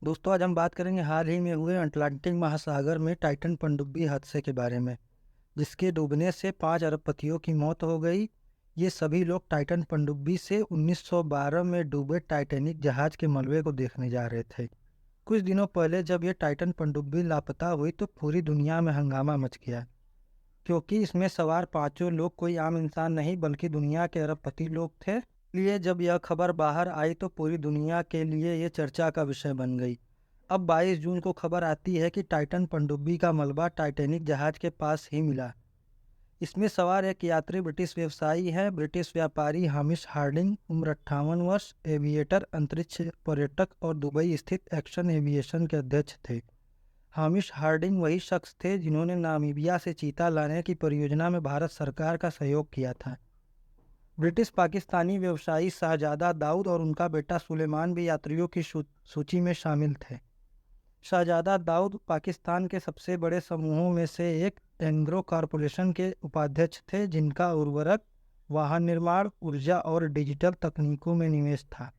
दोस्तों, आज हम बात करेंगे हाल ही में हुए अटलांटिक महासागर में टाइटन पनडुब्बी हादसे के बारे में, जिसके डूबने से 5 अरबपतियों की मौत हो गई। ये सभी लोग टाइटन पनडुब्बी से 1912 में डूबे टाइटैनिक जहाज के मलबे को देखने जा रहे थे। कुछ दिनों पहले जब ये टाइटन पनडुब्बी लापता हुई तो पूरी दुनिया में हंगामा मच गया, क्योंकि इसमें सवार पांचों लोग कोई आम इंसान नहीं बल्कि दुनिया के अरबपति लोग थे। इसलिए जब यह खबर बाहर आई तो पूरी दुनिया के लिए ये चर्चा का विषय बन गई। अब 22 जून को खबर आती है कि टाइटन पनडुब्बी का मलबा टाइटैनिक जहाज के पास ही मिला। इसमें सवार एक यात्री ब्रिटिश व्यवसायी है। ब्रिटिश व्यापारी हामिश हार्डिंग, उम्र 58 वर्ष, एविएटर, अंतरिक्ष पर्यटक और दुबई स्थित एक्शन एविएशन के अध्यक्ष थे। हामिश हार्डिंग वही शख्स थे जिन्होंने नामीबिया से चीता लाने की परियोजना में भारत सरकार का सहयोग किया था। ब्रिटिश पाकिस्तानी व्यवसायी शाहजादा दाऊद और उनका बेटा सुलेमान भी यात्रियों की सूची में शामिल थे। शाहजादा दाऊद पाकिस्तान के सबसे बड़े समूहों में से एक एंग्रो कॉरपोरेशन के उपाध्यक्ष थे, जिनका उर्वरक, वाहन निर्माण, ऊर्जा और डिजिटल तकनीकों में निवेश था।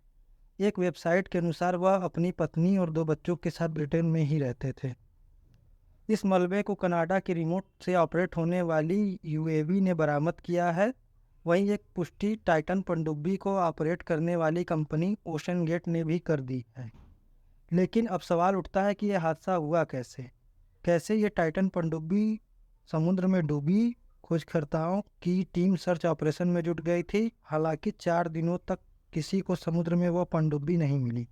एक वेबसाइट के अनुसार वह अपनी पत्नी और 2 बच्चों के साथ ब्रिटेन में ही रहते थे। इस मलबे को कनाडा की रिमोट से ऑपरेट होने वाली यूएवी ने बरामद किया है। वहीं एक पुष्टि टाइटन पनडुब्बी को ऑपरेट करने वाली कंपनी ओशन गेट ने भी कर दी है। लेकिन अब सवाल उठता है कि यह हादसा हुआ कैसे। कैसे ये टाइटन पनडुब्बी समुद्र में डूबी। खोजकर्ताओं की टीम सर्च ऑपरेशन में जुट गई थी। हालांकि 4 दिनों तक किसी को समुद्र में वो पनडुब्बी नहीं मिली।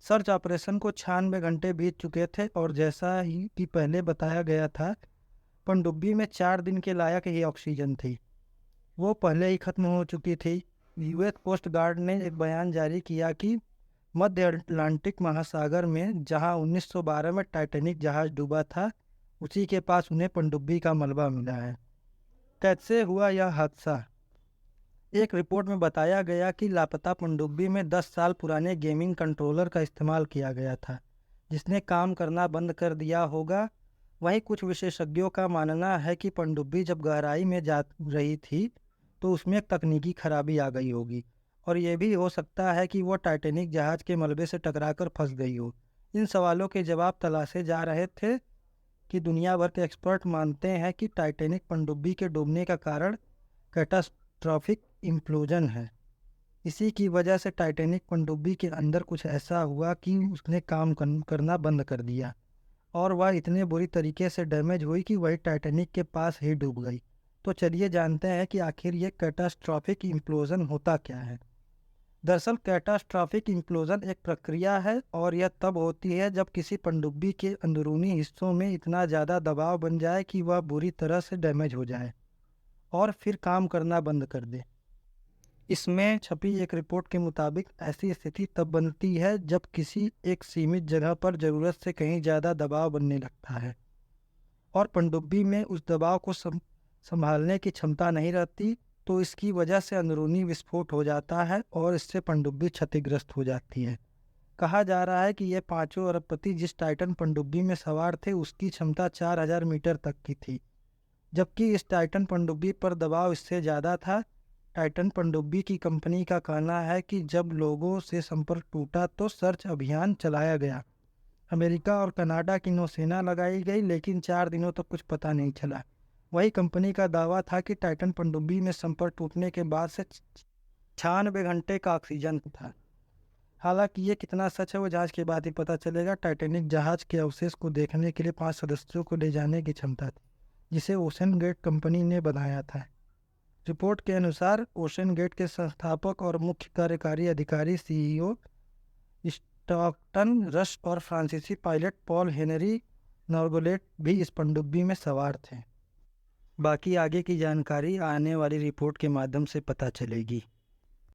सर्च ऑपरेशन को 96 घंटे बीत चुके थे और जैसा ही कि पहले बताया गया था, पनडुब्बी में 4 दिन के लायक ही ऑक्सीजन थी। वो पहले ही खत्म हो चुकी थी। यूएस कोस्ट गार्ड ने एक बयान जारी किया कि मध्य अटलांटिक महासागर में जहां 1912 में टाइटैनिक जहाज डूबा था, उसी के पास उन्हें पनडुब्बी का मलबा मिला है। कैसे हुआ यह हादसा? एक रिपोर्ट में बताया गया कि लापता पनडुब्बी में 10 साल पुराने गेमिंग कंट्रोलर का इस्तेमाल किया गया था, जिसने काम करना बंद कर दिया होगा। वहीं कुछ विशेषज्ञों का मानना है कि पनडुब्बी जब गहराई में जा रही थी तो उसमें एक तकनीकी खराबी आ गई होगी, और यह भी हो सकता है कि वो टाइटैनिक जहाज के मलबे से टकराकर फंस गई हो। इन सवालों के जवाब तलाशे जा रहे थे कि दुनिया भर के एक्सपर्ट मानते हैं कि टाइटैनिक पनडुब्बी के डूबने का कारण कैटास्ट्रॉफिक इम्प्लोजन है। इसी की वजह से टाइटैनिक पनडुब्बी के अंदर कुछ ऐसा हुआ कि उसने काम करना बंद कर दिया और वह इतने बुरी तरीके से डैमेज हुई कि वही टाइटैनिक के पास ही डूब गई। तो चलिए जानते हैं कि आखिर ये कैटास्ट्रॉफिक इम्प्लोजन होता क्या है। दरअसल कैटास्ट्रॉफिक इम्प्लोजन एक प्रक्रिया है और यह तब होती है जब किसी पनडुब्बी के अंदरूनी हिस्सों में इतना ज़्यादा दबाव बन जाए कि वह बुरी तरह से डैमेज हो जाए और फिर काम करना बंद कर दे। इसमें छपी एक रिपोर्ट के मुताबिक ऐसी स्थिति तब बनती है जब किसी एक सीमित जगह पर ज़रूरत से कहीं ज़्यादा दबाव बनने लगता है और पनडुब्बी में उस दबाव को संभालने की क्षमता नहीं रहती। तो इसकी वजह से अंदरूनी विस्फोट हो जाता है और इससे पनडुब्बी क्षतिग्रस्त हो जाती है। कहा जा रहा है कि ये पांचों अरबपति जिस टाइटन पनडुब्बी में सवार थे उसकी क्षमता 4000 मीटर तक की थी, जबकि इस टाइटन पनडुब्बी पर दबाव इससे ज़्यादा था। टाइटन पनडुब्बी की कंपनी का कहना है कि जब लोगों से संपर्क टूटा तो सर्च अभियान चलाया गया। अमेरिका और कनाडा की नौसेना लगाई गई, लेकिन 4 दिनों तक कुछ पता नहीं चला। वही कंपनी का दावा था कि टाइटन पनडुब्बी में संपर्क टूटने के बाद से 96 घंटे का ऑक्सीजन था। हालांकि ये कितना सच है वो जांच के बाद ही पता चलेगा। टाइटैनिक जहाज के अवशेष को देखने के लिए 5 सदस्यों को ले जाने की क्षमता थी, जिसे ओशन गेट कंपनी ने बनाया था। रिपोर्ट के अनुसार ओशन गेट के संस्थापक और मुख्य कार्यकारी अधिकारी सीईओ स्टॉकटन रश और फ्रांसीसी पायलट पॉल हेनरी नॉर्गोलेट भी इस पनडुब्बी में सवार थे। बाकी आगे की जानकारी आने वाली रिपोर्ट के माध्यम से पता चलेगी।